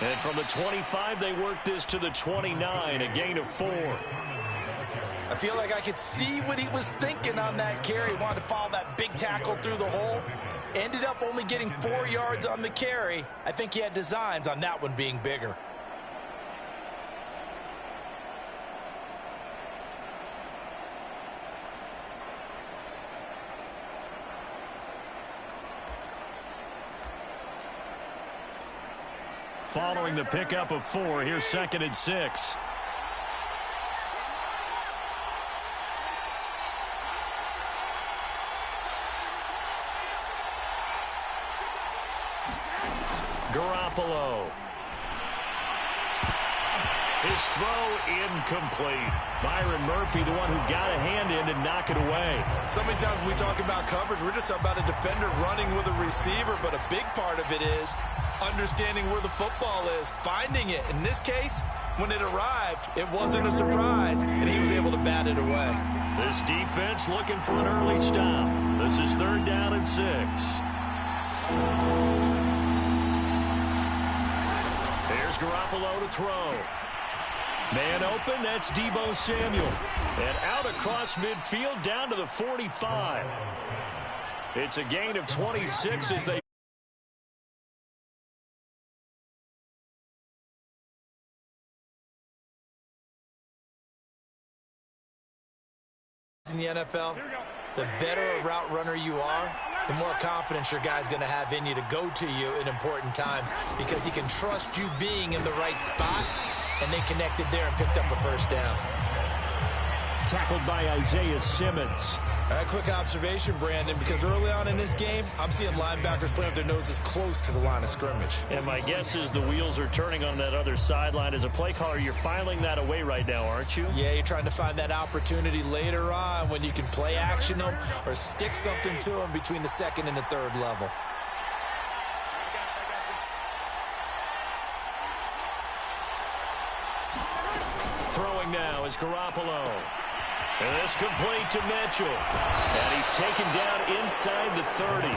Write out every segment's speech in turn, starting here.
And from the 25, they work this to the 29, a gain of 4. I feel like I could see what he was thinking on that carry. He wanted to follow that big tackle through the hole. Ended up only getting 4 yards on the carry. I think he had designs on that one being bigger. Following the pickup of 4, here's 2nd and 6. Garoppolo. His throw incomplete. Byron Murphy, the one who got a hand in to knock it away. So many times when we talk about coverage, we're just about a defender running with a receiver, but a big part of it is understanding where the football is, finding it. In this case, when it arrived, it wasn't a surprise, and he was able to bat it away. This defense looking for an early stop. This is 3rd down and 6. Here's Garoppolo to throw. Man open, that's Deebo Samuel. And out across midfield down to the 45. It's a gain of 26 as they in the NFL, the better a route runner you are, the more confidence your guy's going to have in you to go to you in important times because he can trust you being in the right spot, and they connected there and picked up a 1st down. Tackled by Isaiah Simmons. Quick observation, Brandon, because early on in this game, I'm seeing linebackers playing with their noses close to the line of scrimmage. And my guess is the wheels are turning on that other sideline. As a play caller, you're filing that away right now, aren't you? Yeah, you're trying to find that opportunity later on when you can play action them or stick something to them between the 2nd and the 3rd level. Throwing now is Garoppolo. And it's complete to Mitchell. And he's taken down inside the 30.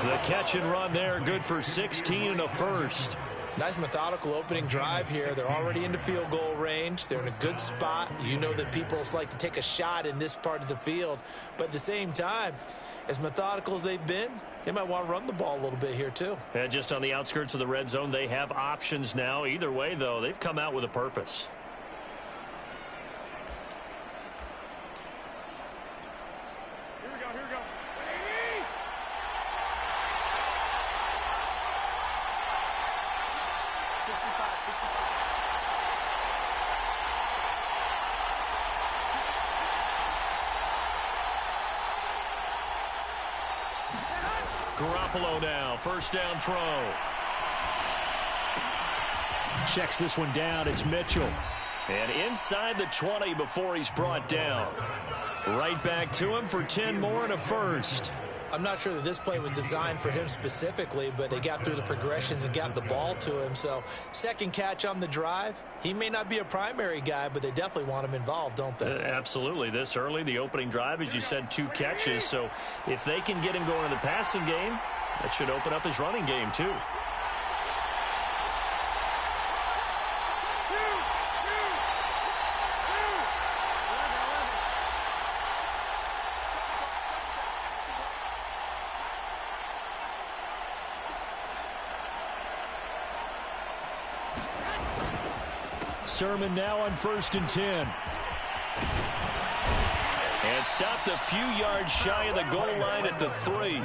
The catch and run there, good for 16 and a 1st. Nice methodical opening drive here. They're already into field goal range. They're in a good spot. You know that people like to take a shot in this part of the field. But at the same time, as methodical as they've been, they might want to run the ball a little bit here too. And just on the outskirts of the red zone, they have options now. Either way, though, they've come out with a purpose. Garoppolo now, 1st down throw. Checks this one down, it's Mitchell. And inside the 20 before he's brought down. Right back to him for 10 more and a 1st. I'm not sure that this play was designed for him specifically, but they got through the progressions and got the ball to him. So 2nd catch on the drive. He may not be a primary guy, but they definitely want him involved, don't they? Absolutely. This early, the opening drive, as you said, 2 catches. So if they can get him going in the passing game, that should open up his running game too. Sermon now on 1st and 10. And stopped a few yards shy of the goal line at the 3.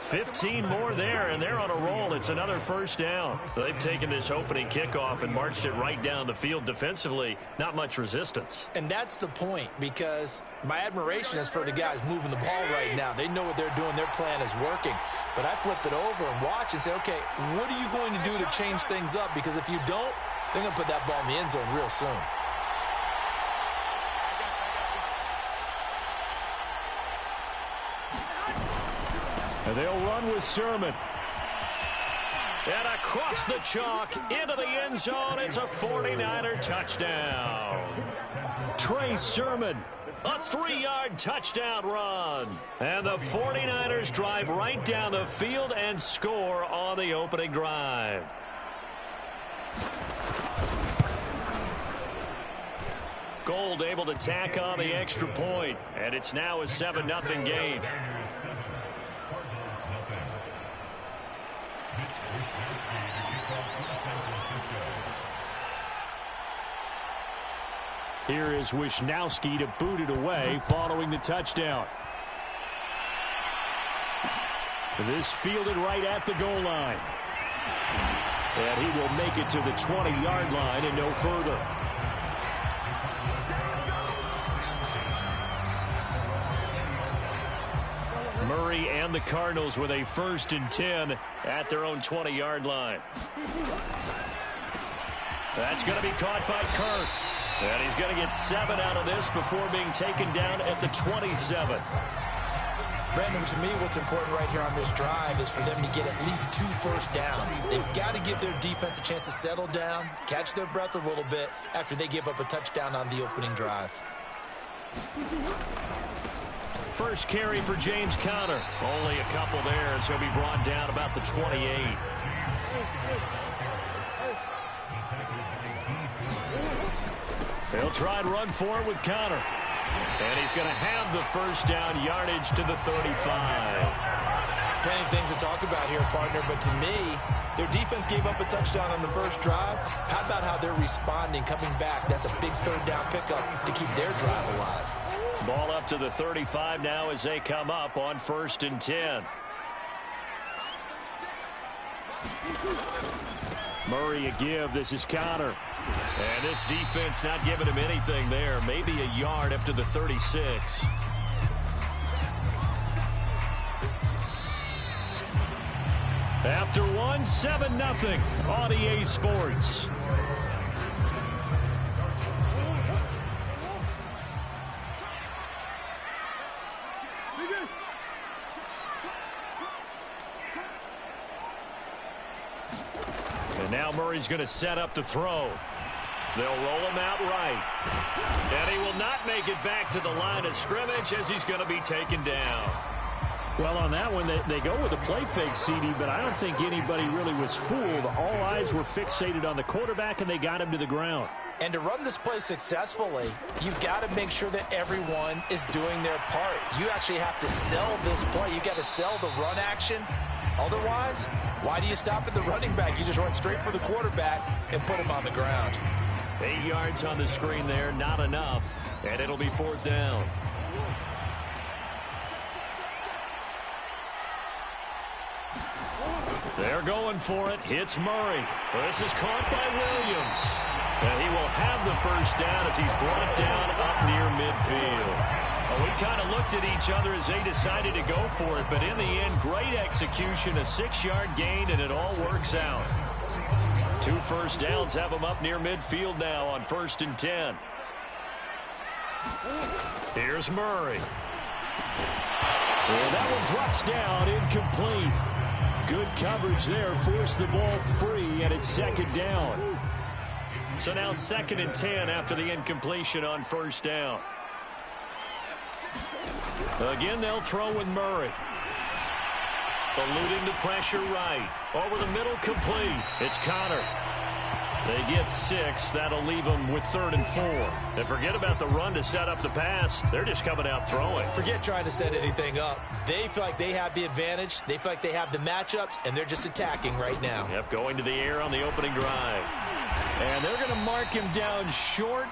15 more there, and they're on a roll. It's another 1st down. They've taken this opening kickoff and marched it right down the field defensively. Not much resistance. And that's the point, because my admiration is for the guys moving the ball right now. They know what they're doing. Their plan is working. But I flip it over and watch and say, okay, what are you going to do to change things up? Because if you don't, they're going to put that ball in the end zone real soon. And they'll run with Sermon. And across the chalk into the end zone. It's a 49er touchdown. Trey Sermon, a 3-yard touchdown run. And the 49ers drive right down the field and score on the opening drive. Gold able to tack on the extra point, and it's now a 7-0 game. Here is Wisnowski to boot it away following the touchdown. This fielded right at the goal line. And he will make it to the 20-yard line and no further. Murray and the Cardinals with a 1st and 10 at their own 20-yard line. That's going to be caught by Kirk. And he's going to get 7 out of this before being taken down at the 27. Brandon, to me, what's important right here on this drive is for them to get at least 2 first downs. They've got to give their defense a chance to settle down, catch their breath a little bit after they give up a touchdown on the opening drive. First carry for James Conner. Only a couple there as he'll be brought down about the 28. He'll try and run for it with Conner. And he's going to have the first down, yardage to the 35. Plenty of things to talk about here, partner, but to me, their defense gave up a touchdown on the first drive. How about how they're responding, coming back? That's a big 3rd down pickup to keep their drive alive. Ball up to the 35 now as they come up on 1st and 10. Murray a give. This is Conner. And this defense not giving him anything there. Maybe a yard up to the 36. After 1, 7-0 on EA Sports. And now Murray's going to set up to throw. They'll roll him out right. And he will not make it back to the line of scrimmage as he's going to be taken down. Well, on that one, they go with a play fake, CD, but I don't think anybody really was fooled. All eyes were fixated on the quarterback, and they got him to the ground. And to run this play successfully, you've got to make sure that everyone is doing their part. You actually have to sell this play. You've got to sell the run action. Otherwise, why do you stop at the running back? You just run straight for the quarterback and put him on the ground. 8 yards on the screen there, not enough, and it'll be 4th down. They're going for it. Hits Murray. This is caught by Williams. And he will have the first down as he's brought down up near midfield. Well, we kind of looked at each other as they decided to go for it, but in the end, great execution, a 6-yard gain, and it all works out. 2 first downs have them up near midfield now on 1st and 10. Here's Murray. And that one drops down, incomplete. Good coverage there, forced the ball free, and it's 2nd down. So now 2nd and 10 after the incompletion on 1st down. Again, they'll throw with Murray. Eluding the pressure right. Over the middle, complete. It's Conner. They get 6. That'll leave them with 3rd and 4. And forget about the run to set up the pass. They're just coming out throwing. Forget trying to set anything up. They feel like they have the advantage. They feel like they have the matchups, and they're just attacking right now. Yep, going to the air on the opening drive. And they're going to mark him down short,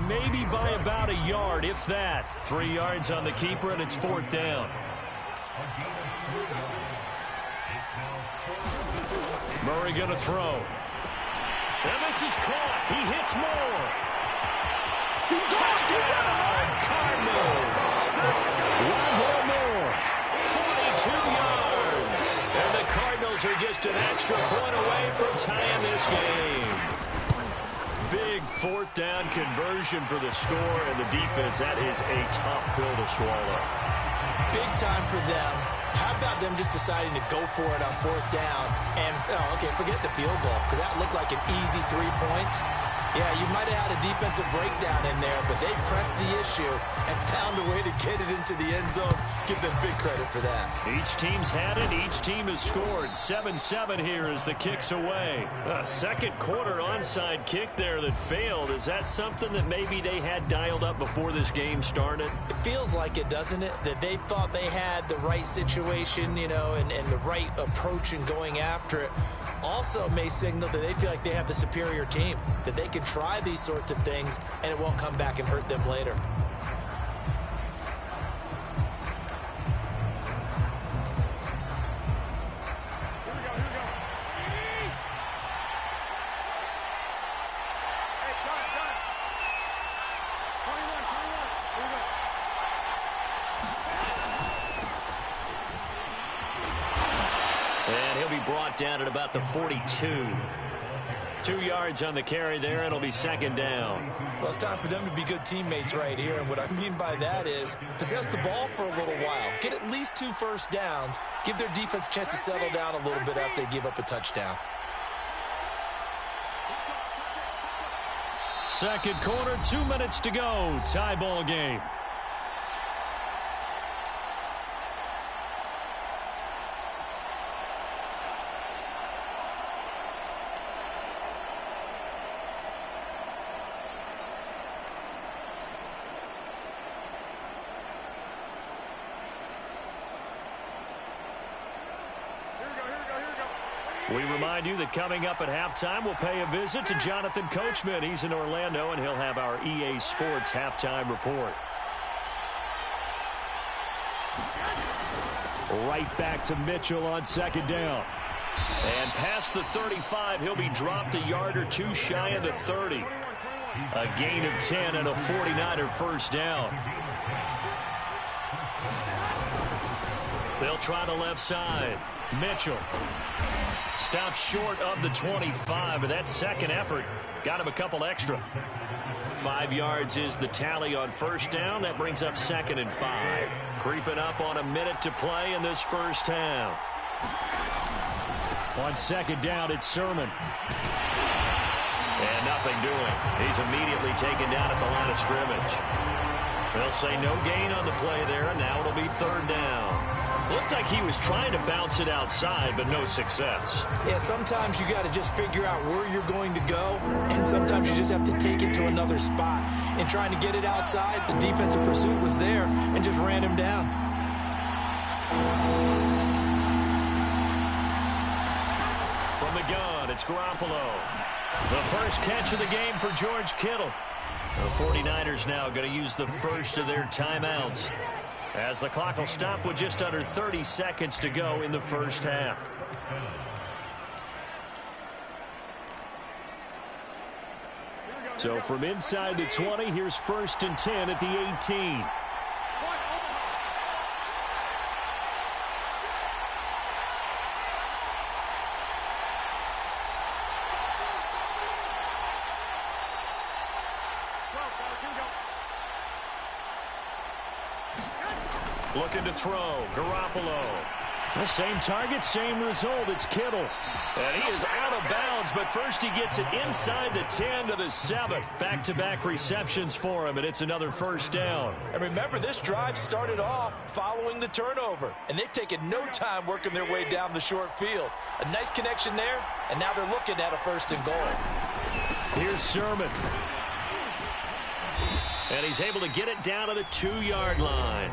maybe by about a yard, if that. 3 yards on the keeper, and it's 4th down. Murray going to throw. And this is caught. He hits Moore. Touchdown, Cardinals. Ronald Moore, 42 yards. And the Cardinals are just an extra point away from tying this game. Big 4th down conversion for the score, and the defense, that is a tough pill to swallow. Big time for them. How about them just deciding to go for it on 4th down and, okay, forget the field goal, because that looked like an easy 3 points. Yeah, you might have had a defensive breakdown in there, but they pressed the issue and found a way to get it into the end zone. Give them big credit for that. Each team's had it. Each team has scored. 7-7 here as the kick's away. A second quarter onside kick there that failed. Is that something that maybe they had dialed up before this game started? It feels like it, doesn't it? That they thought they had the right situation, you know, and the right approach in going after it. Also may signal that they feel like they have the superior team, that they can try these sorts of things and it won't come back and hurt them later. And he'll be brought down at about the 42. 2 yards on the carry there, and it'll be second down. Well, it's time for them to be good teammates right here, and what I mean by that is possess the ball for a little while, get at least 2 first downs, give their defense a chance to settle down a little bit after they give up a touchdown. Second quarter, 2 minutes to go. Tie ball game. We remind you that coming up at halftime, we'll pay a visit to Jonathan Coachman. He's in Orlando, and he'll have our EA Sports halftime report. Right back to Mitchell on second down. And past the 35, he'll be dropped a yard or 2 shy of the 30. A gain of 10 and a 49er first down. They'll try the left side. Mitchell stops short of the 25, but that second effort got him a couple extra. 5 yards is the tally on first down. That brings up second and 5. Creeping up on a minute to play in this first half. On second down, it's Sermon. And nothing doing. He's immediately taken down at the line of scrimmage. They'll say no gain on the play there, and now it'll be third down. Looked like he was trying to bounce it outside, but no success. Yeah, sometimes you got to just figure out where you're going to go, and sometimes you just have to take it to another spot. In trying to get it outside, the defensive pursuit was there and just ran him down. From the gun, it's Garoppolo. The first catch of the game for George Kittle. The 49ers now going to use the first of their timeouts, as the clock will stop with just under 30 seconds to go in the first half. So from inside the 20, here's first and 10 at the 18. Looking to throw. Garoppolo. The same target, same result. It's Kittle. And he is out of bounds, but first he gets it inside the 10 to the 7. Back-to-back receptions for him, and it's another first down. And remember, this drive started off following the turnover, and they've taken no time working their way down the short field. A nice connection there, and now they're looking at a first and goal. Here's Sermon. And he's able to get it down to the 2-yard line.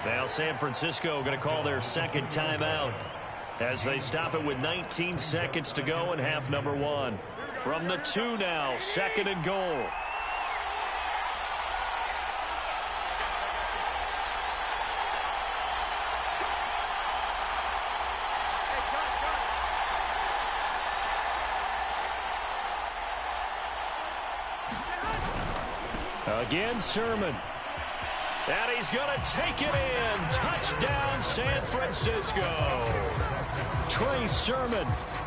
Now San Francisco going to call their second timeout as they stop it with 19 seconds to go in half number 1. From the 2 now, second and goal. Again, Sermon. And he's going to take it in. Touchdown, San Francisco. Trey Sermon.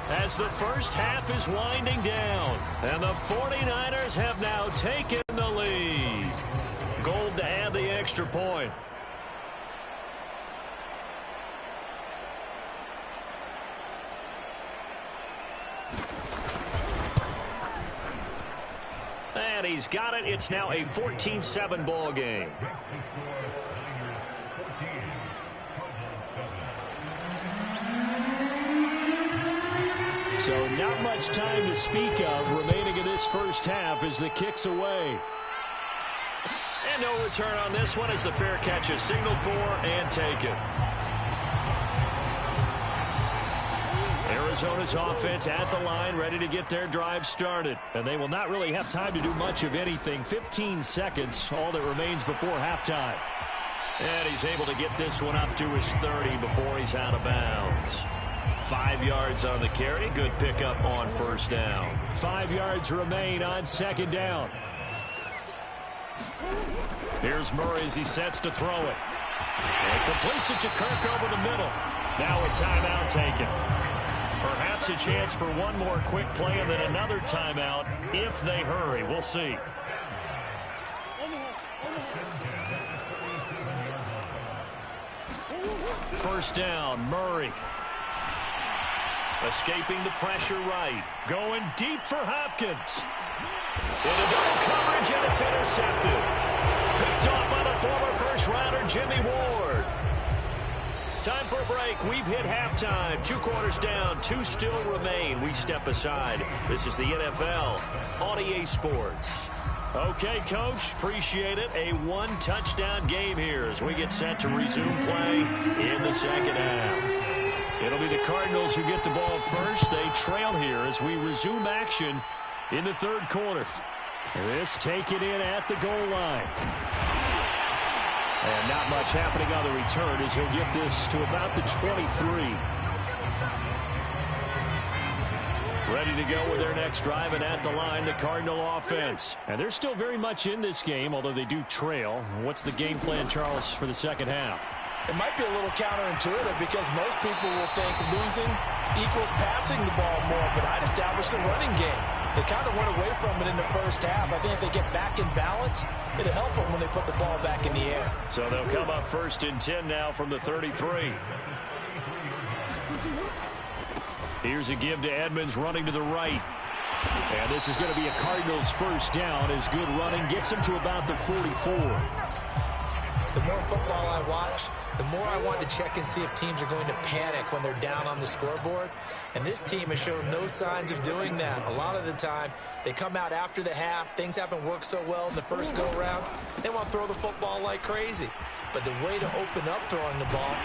As the first half is winding down, and the 49ers have now taken the lead. Gold to add the extra point. and he's got it. It's now a 14-7 ball game. So not much time to speak of remaining in this first half as the kick's away. And no return on this one as the fair catch is signaled for and taken. Arizona's offense at the line, ready to get their drive started. And they will not really have time to do much of anything. 15 seconds, all that remains before halftime. And he's able to get this one up to his 30 before he's out of bounds. 5 yards on the carry. Good pickup on first down. 5 yards remain on second down. Here's Murray as he sets to throw it. And completes it to Kirk over the middle. Now a timeout taken. Perhaps a chance for one more quick play and then another timeout if they hurry. We'll see. First down, Murray. Escaping the pressure right. Going deep for Hopkins. Into double coverage, and it's intercepted. Picked off by the former first-rounder, Jimmy Ward. Time for a break. We've hit halftime. 2 quarters down. 2 still remain. We step aside. This is the NFL on EA Sports. Okay, Coach. Appreciate it. A 1-touchdown game here as we get set to resume play in the second half. It'll be the Cardinals who get the ball first. They trail here as we resume action in the third quarter. This taken in at the goal line. And not much happening on the return as he'll get this to about the 23. Ready to go with their next drive, and at the line, the Cardinal offense. And they're still very much in this game, although they do trail. What's the game plan, Charles, for the second half? It might be a little counterintuitive because most people will think losing equals passing the ball more, but I'd establish the running game. They kind of went away from it in the first half. I think if they get back in balance, it'll help them when they put the ball back in the air. So they'll come up 1st and 10 now from the 33. Here's a give to Edmonds running to the right. And this is going to be a Cardinals first down as good running gets him to about the 44. The more football I watch, the more I want to check and see if teams are going to panic when they're down on the scoreboard. And this team has shown no signs of doing that. A lot of the time, they come out after the half. Things haven't worked so well in the first go-round. They want to throw the football like crazy. But the way to open up throwing the ball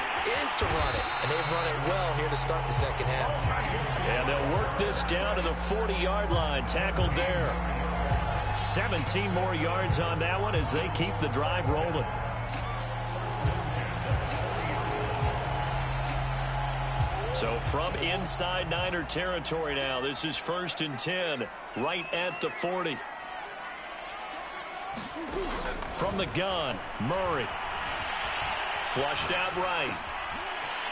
is to run it. And they've run it well here to start the second half. And they'll work this down to the 40-yard line. Tackled there. 17 more yards on that one as they keep the drive rolling. So from inside Niner territory now, this is 1st and 10, right at the 40. From the gun, Murray. Flushed out right.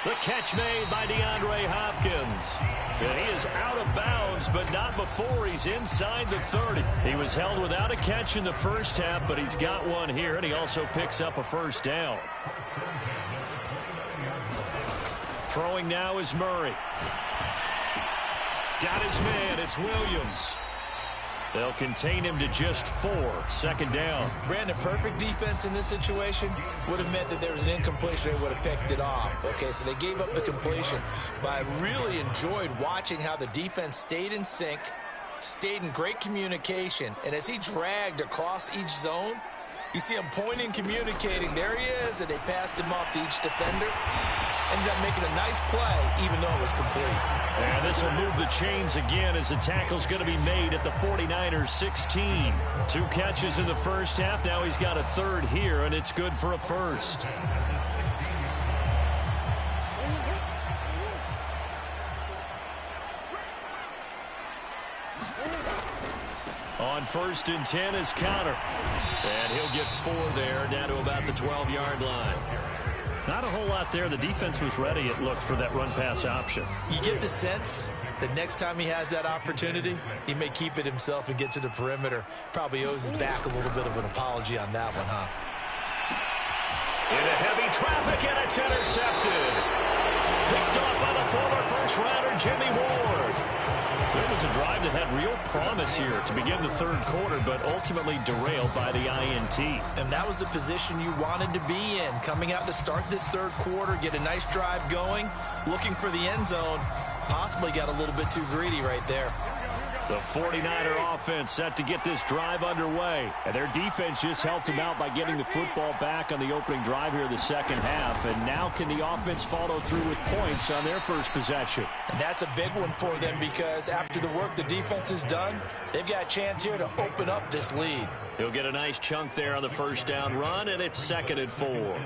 The catch made by DeAndre Hopkins. And he is out of bounds, but not before he's inside the 30. He was held without a catch in the first half, but he's got one here, and he also picks up a first down. Throwing now is Murray. Got his man. It's Williams. They'll contain him to just 4. Second down. Brandon, perfect defense in this situation would have meant that there was an incompletion. They would have picked it off. Okay, so they gave up the completion. But I really enjoyed watching how the defense stayed in sync, stayed in great communication, and as he dragged across each zone, you see him pointing, communicating. There he is, and they passed him off to each defender. Ended up making a nice play, even though it was complete. And this will move the chains again as the tackle's going to be made at the 49ers 16. 2 catches in the first half. Now he's got a third here, and it's good for a first. On 1st and 10 is Connor. And he'll get 4 there, down to about the 12-yard line. Not a whole lot there. The defense was ready, it looked, for that run-pass option. You get the sense that next time he has that opportunity, he may keep it himself and get to the perimeter. Probably owes his back a little bit of an apology on that one, huh? Into heavy traffic, and it's intercepted. Picked off by the former first-rounder, Jimmy Ward. So it was a drive that had real promise here to begin the third quarter, but ultimately derailed by the INT. And that was the position you wanted to be in. Coming out to start this third quarter, get a nice drive going, looking for the end zone. Possibly got a little bit too greedy right there. The 49er offense set to get this drive underway. And their defense just helped them out by getting the football back on the opening drive here in the second half. And now can the offense follow through with points on their first possession? And that's a big one for them because after the work the defense has done, they've got a chance here to open up this lead. He'll get a nice chunk there on the first down run, and it's 2nd and 4.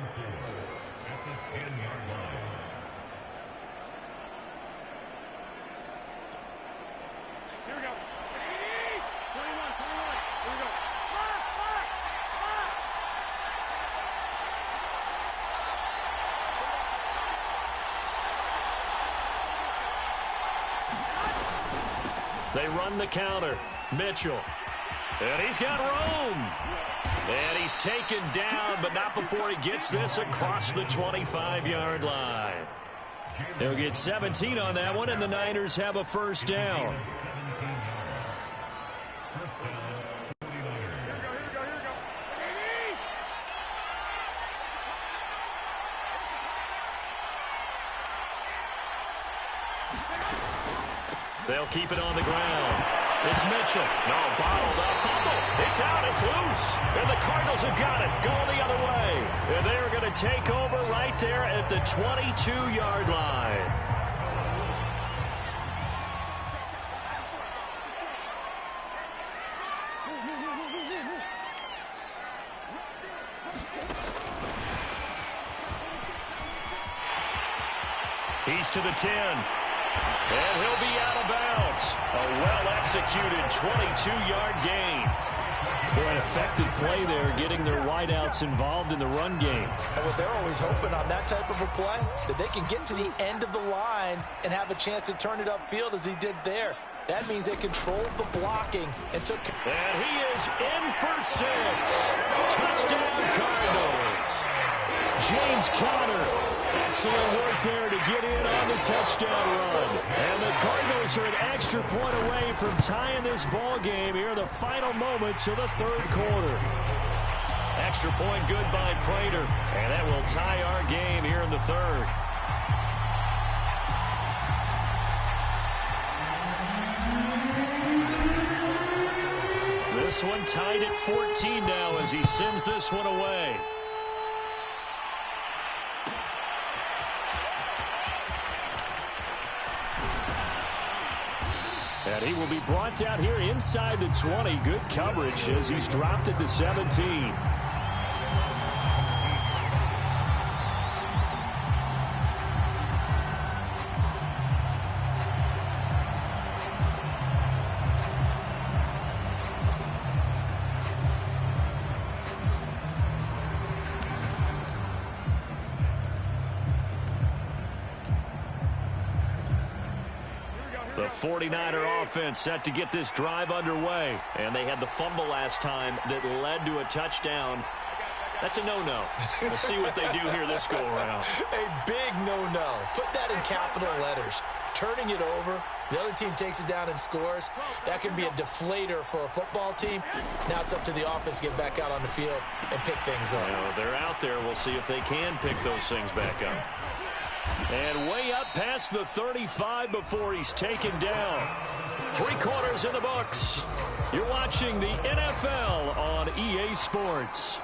They run the counter. Mitchell. And he's got room. And he's taken down, but not before he gets this across the 25-yard line. They'll get 17 on that one, and the Niners have a first down. They'll keep it on the ground. It's Mitchell. No, bottled up. Fumble. It's out. It's loose. And the Cardinals have got it. Going the other way. And they're going to take over right there at the 22-yard line. He's to the 10. And he'll be out of bounds. A well-executed 22-yard gain. Boy, an effective play there, getting their wideouts involved in the run game. And what they're always hoping on that type of a play, that they can get to the end of the line and have a chance to turn it upfield as he did there. That means they controlled the blocking and took... And he is in for 6. Touchdown, Cardinals. James Conner. Excellent work there to get in on the touchdown run. And the Cardinals are an extra point away from tying this ball game here in the final moments of the third quarter. Extra point good by Prater. And that will tie our game here in the third. This one tied at 14 now as he sends this one away. And he will be brought down here inside the 20. Good coverage as he's dropped at the 17. The 49er offense set to get this drive underway. And they had the fumble last time that led to a touchdown. That's a no-no. We'll see what they do here this go-around. A big no-no. Put that in capital letters. Turning it over, the other team takes it down and scores. That can be a deflator for a football team. Now it's up to the offense to get back out on the field and pick things up. Well, they're out there. We'll see if they can pick those things back up. And way up past the 35 before he's taken down. 3 quarters in the books. You're watching the NFL on EA Sports.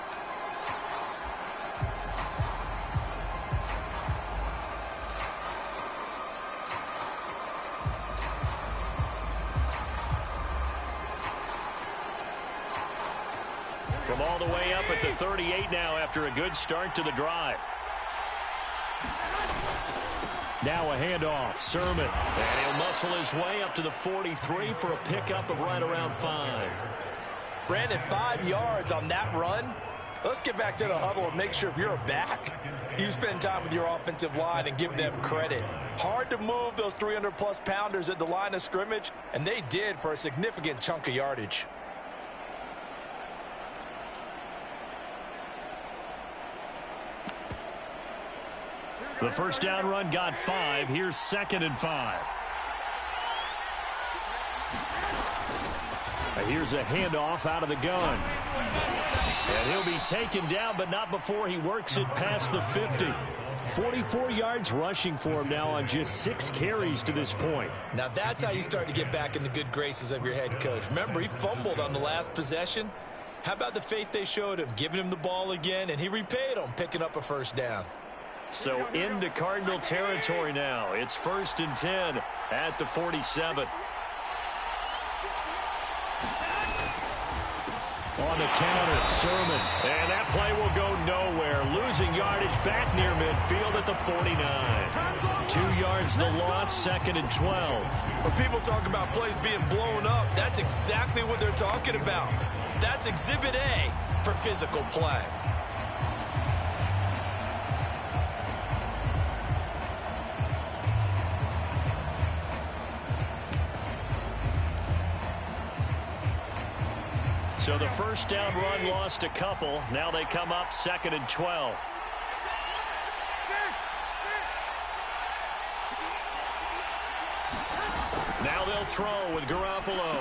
From all the way up at the 38 now after a good start to the drive. Now a handoff. Sermon. And he'll muscle his way up to the 43 for a pickup of right around 5. Brandon, 5 yards on that run. Let's get back to the huddle and make sure if you're a back, you spend time with your offensive line and give them credit. Hard to move those 300-plus pounders at the line of scrimmage, and they did for a significant chunk of yardage. The first down run got 5. Here's 2nd and 5. Here's a handoff out of the gun. And he'll be taken down, but not before he works it past the 50. 44 yards rushing for him now on just 6 carries to this point. Now that's how you start to get back in the good graces of your head coach. Remember, he fumbled on the last possession. How about the faith they showed him, giving him the ball again, and he repaid them, picking up a first down. So into Cardinal territory now. It's 1st and 10 at the 47. On the counter, Sermon. And that play will go nowhere. Losing yardage back near midfield at the 49. 2 yards the loss, 2nd and 12. When people talk about plays being blown up, that's exactly what they're talking about. That's Exhibit A for physical play. So the first down run lost a couple. Now they come up 2nd and 12. Now they'll throw with Garoppolo.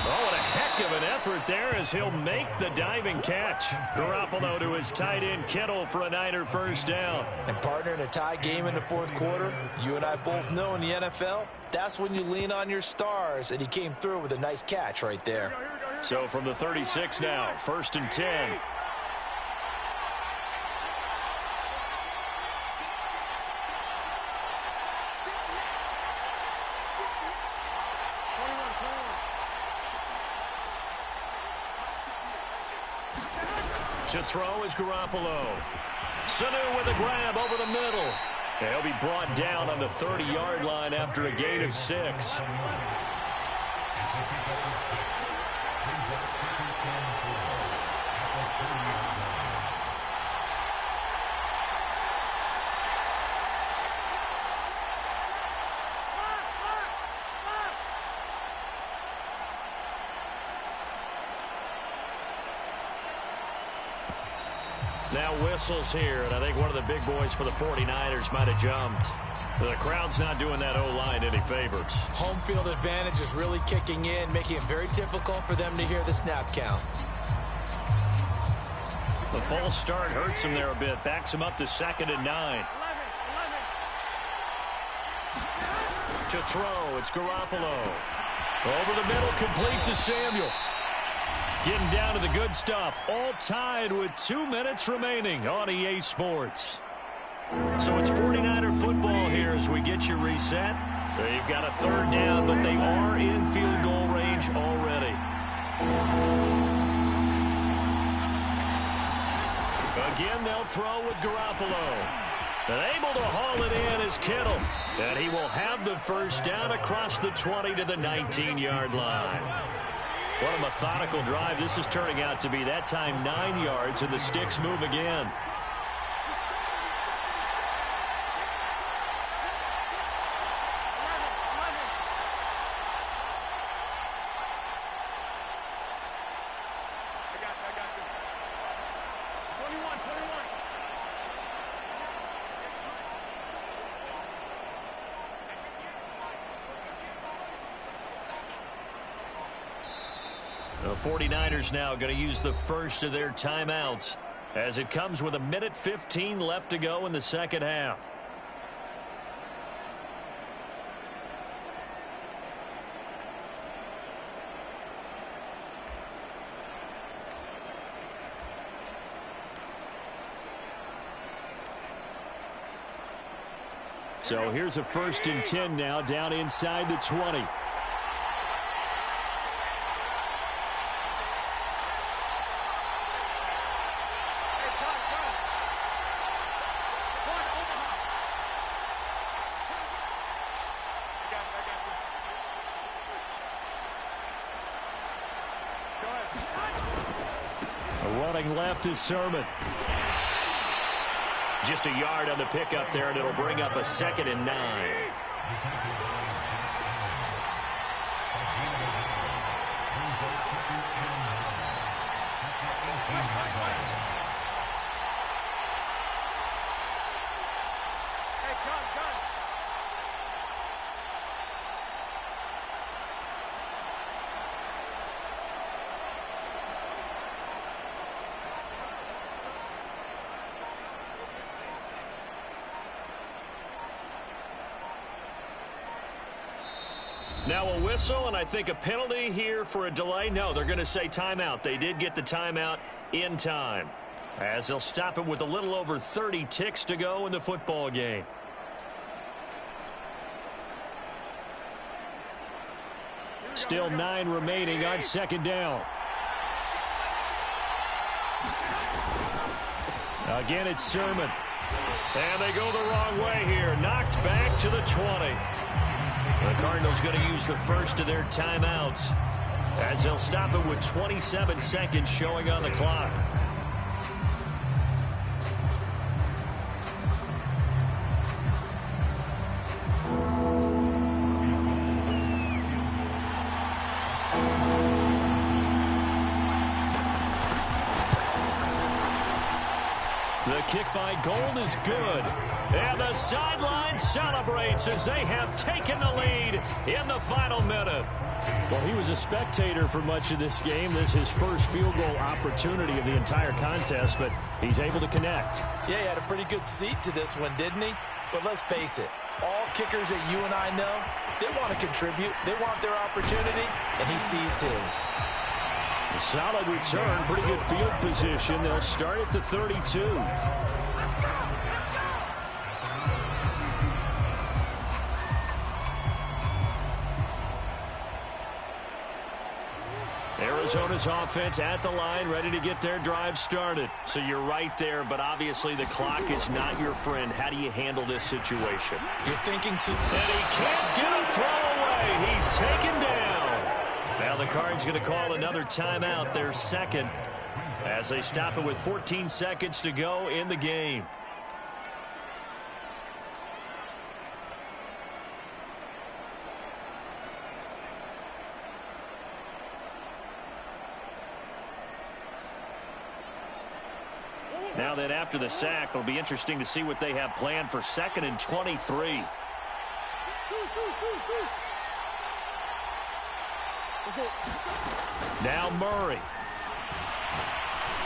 Oh, what a heck of an effort there as he'll make the diving catch. Garoppolo to his tight end Kittle for a Niner first down. And partner, in a tie game in the 4th quarter, you and I both know in the NFL, that's when you lean on your stars, and he came through with a nice catch right there. So from the 36 now, 1st and 10. To throw is Garoppolo. Sanu with a grab over the middle. He'll be brought down on the 30-yard line after a gain of 6. Now whistles here, and I think one of the big boys for the 49ers might have jumped. The crowd's not doing that O-line any favors. Home field advantage is really kicking in, making it very difficult for them to hear the snap count. The false start hurts him there a bit, backs him up to 2nd and 9. To throw, it's Garoppolo. Over the middle, complete to Samuel. Getting down to the good stuff. All tied with 2 minutes remaining on EA Sports. So it's 49er football here as we get you reset. They've got a 3rd down, but they are in field goal range already. Again, they'll throw with Garoppolo. And able to haul it in is Kittle. And he will have the first down across the 20 to the 19-yard line. What a methodical drive this is turning out to be. That time 9 yards, and the sticks move again. The 49ers now going to use the first of their timeouts as it comes with 1:15 left to go in the second half. So here's a 1st and 10 now down inside the 20. Running left is Sermon. Just a yard on the pickup there, and it'll bring up a 2nd and 9. Now a whistle, and I think a penalty here for a delay. No, they're going to say timeout. They did get the timeout in time, as they'll stop it with a little over 30 ticks to go in the football game. Still 9 remaining on second down. Again, it's Sermon. And they go the wrong way here. Knocked back to the 20. The Cardinals going to use the first of their timeouts, as they'll stop it with 27 seconds showing on the clock. The kick by Gold is good. And the sideline celebrates as they have taken the lead in the final minute. Well, he was a spectator for much of this game. This is his first field goal opportunity of the entire contest, but he's able to connect. Yeah, he had a pretty good seat to this one, didn't he? But let's face it, all kickers that you and I know, they want to contribute. They want their opportunity, and he seized his. A solid return, pretty good field position. They'll start at the 32. Arizona's offense at the line, ready to get their drive started. So you're right there, but obviously the clock is not your friend. How do you handle this situation? You're thinking to... And he can't get a throw away. He's taken down. Now the Cards going to call another timeout, their second, as they stop it with 14 seconds to go in the game. Now that after the sack, it'll be interesting to see what they have planned for 2nd and 23. Now Murray.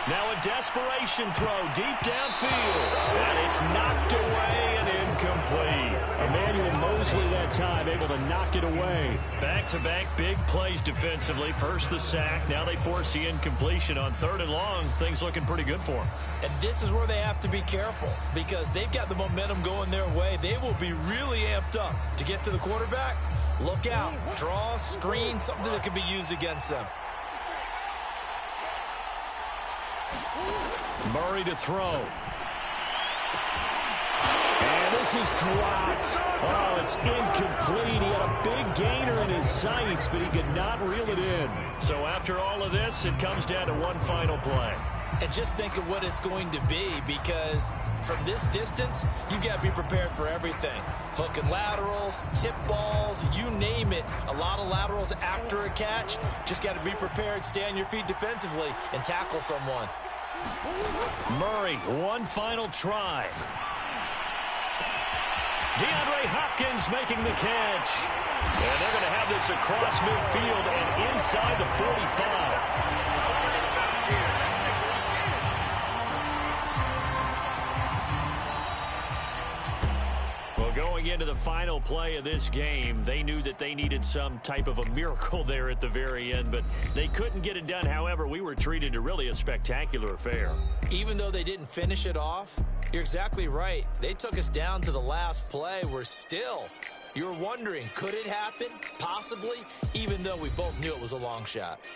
Now a desperation throw deep downfield. And it's knocked away and incomplete. Emmanuel Mosley that time able to knock it away. Back-to-back big plays defensively. First the sack. Now they force the incompletion on 3rd and long. Things looking pretty good for them. And this is where they have to be careful, because they've got the momentum going their way. They will be really amped up to get to the quarterback. Look out. Draw, screen, something that can be used against them. Murray to throw. And this is dropped. Oh, it's incomplete. He had a big gainer in his sights, but he could not reel it in. So after all of this, it comes down to one final play. And just think of what it's going to be, because from this distance, you got to be prepared for everything. Hook and laterals, tip balls, you name it. A lot of laterals after a catch. Just got to be prepared, stay on your feet defensively, and tackle someone. Murray, one final try. DeAndre Hopkins making the catch. And they're going to have this across midfield and inside the 45. Going into the final play of this game, they knew that they needed some type of a miracle there at the very end, but they couldn't get it done. However, we were treated to really a spectacular affair. Even though they didn't finish it off, you're exactly right. They took us down to the last play. We're still, you're wondering, could it happen? Possibly, even though we both knew it was a long shot.